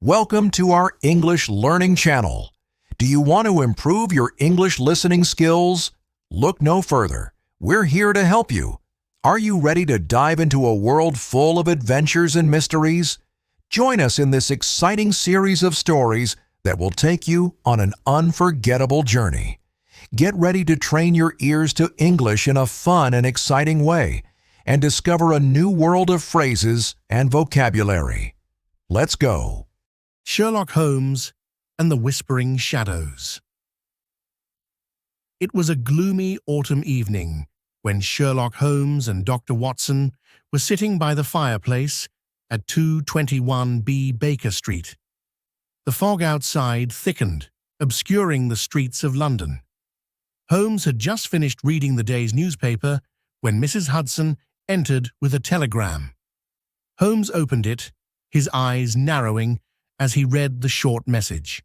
Welcome to our English Learning Channel. Do you want to improve your English listening skills? Look no further. We're here to help you. Are you ready to dive into a world full of adventures and mysteries? Join us in this exciting series of stories that will take you on an unforgettable journey. Get ready to train your ears to English in a fun and exciting way and discover a new world of phrases and vocabulary. Let's go. Sherlock Holmes and the Whispering Shadows. It was a gloomy autumn evening when Sherlock Holmes and Dr. Watson were sitting by the fireplace at 221B Baker Street. The fog outside thickened, obscuring the streets of London. Holmes had just finished reading the day's newspaper when Mrs. Hudson entered with a telegram. Holmes opened it, his eyes narrowing as he read the short message.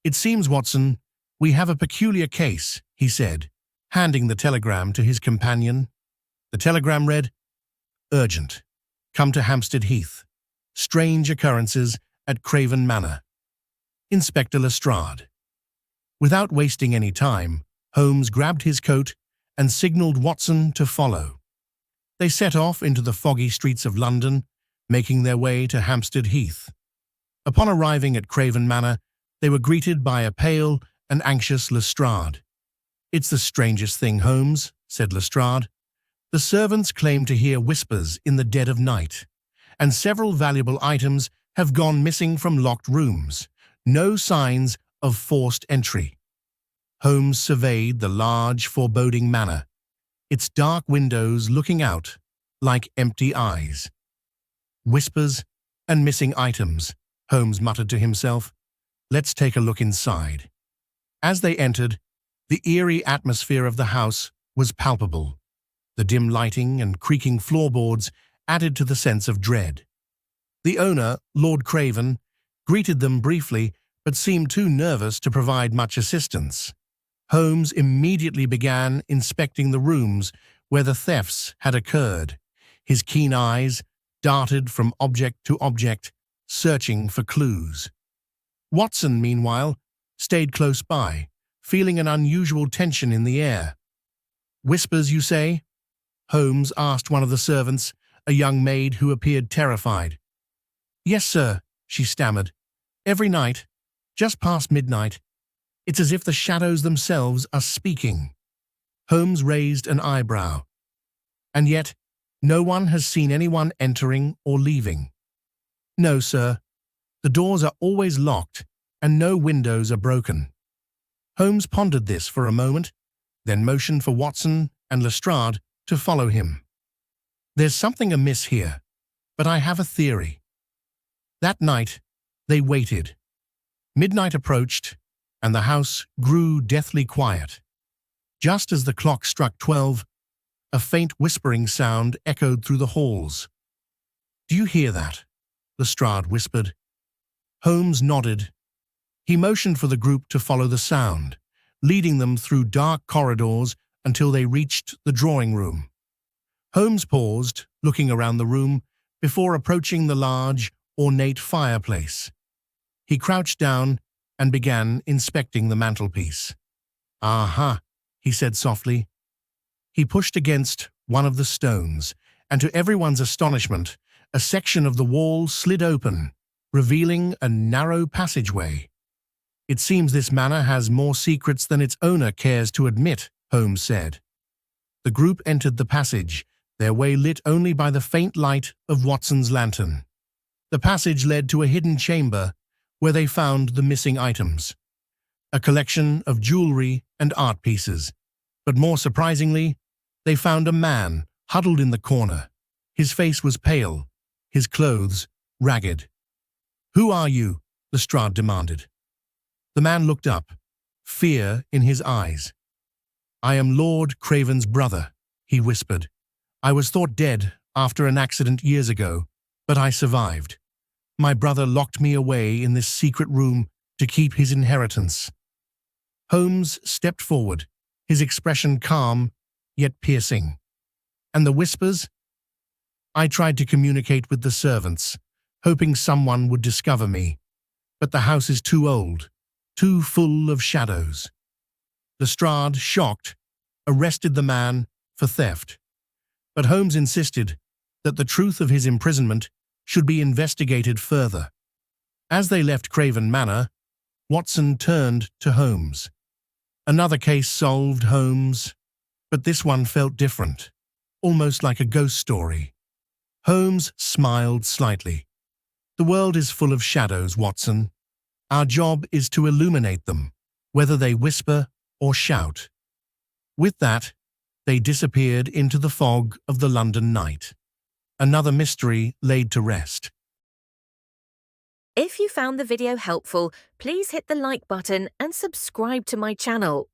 "It seems, Watson, we have a peculiar case," he said, handing the telegram to his companion. The telegram read, "Urgent. Come to Hampstead Heath. Strange occurrences at Craven Manor. Inspector Lestrade." Without wasting any time, Holmes grabbed his coat and signaled Watson to follow. They set off into the foggy streets of London, making their way to Hampstead Heath. Upon arriving at Craven Manor, they were greeted by a pale and anxious Lestrade. "It's the strangest thing, Holmes," said Lestrade. "The servants claim to hear whispers in the dead of night, and several valuable items have gone missing from locked rooms. No signs of forced entry." Holmes surveyed the large, foreboding manor, its dark windows looking out like empty eyes. "Whispers and missing items," Holmes muttered to himself. "Let's take a look inside." As they entered, the eerie atmosphere of the house was palpable. The dim lighting and creaking floorboards added to the sense of dread. The owner, Lord Craven, greeted them briefly but seemed too nervous to provide much assistance. Holmes immediately began inspecting the rooms where the thefts had occurred. His keen eyes darted from object to object, searching for clues. Watson, meanwhile, stayed close by, feeling an unusual tension in the air. "Whispers, you say?" Holmes asked one of the servants, a young maid who appeared terrified. "Yes, sir," she stammered. "Every night, just past midnight. It's as if the shadows themselves are speaking." Holmes raised an eyebrow. "And yet, no one has seen anyone entering or leaving." "No, sir. The doors are always locked and no windows are broken." Holmes pondered this for a moment, then motioned for Watson and Lestrade to follow him. "There's something amiss here, but I have a theory." That night, they waited. Midnight approached, and the house grew deathly quiet. Just as the clock struck 12, a faint whispering sound echoed through the halls. "Do you hear that?" Lestrade whispered. Holmes nodded. He motioned for the group to follow the sound, leading them through dark corridors until they reached the drawing room. Holmes paused, looking around the room, before approaching the large, ornate fireplace. He crouched down and began inspecting the mantelpiece. "Aha," he said softly. He pushed against one of the stones, and to everyone's astonishment, a section of the wall slid open, revealing a narrow passageway. "It seems this manor has more secrets than its owner cares to admit," Holmes said. The group entered the passage, their way lit only by the faint light of Watson's lantern. The passage led to a hidden chamber where they found the missing items, a collection of jewelry and art pieces. But more surprisingly, they found a man huddled in the corner. His face was pale, his clothes ragged. "Who are you?" Lestrade demanded. The man looked up, fear in his eyes. "I am Lord Craven's brother," he whispered. "I was thought dead after an accident years ago, but I survived. My brother locked me away in this secret room to keep his inheritance." Holmes stepped forward, his expression calm yet piercing. "And the whispers?" "I tried to communicate with the servants, hoping someone would discover me," But the house is too old, too full of shadows. Lestrade, shocked, arrested the man for theft. But Holmes insisted that the truth of his imprisonment should be investigated further. As they left Craven Manor, Watson turned to Holmes. Another case solved, Holmes, but this one felt different, almost like a ghost story. Holmes smiled slightly. The world is full of shadows, Watson. Our job is to illuminate them, whether they whisper or shout. With that, they disappeared into the fog of the London night. Another mystery laid to rest. If you found the video helpful, please hit the like button and subscribe to my channel.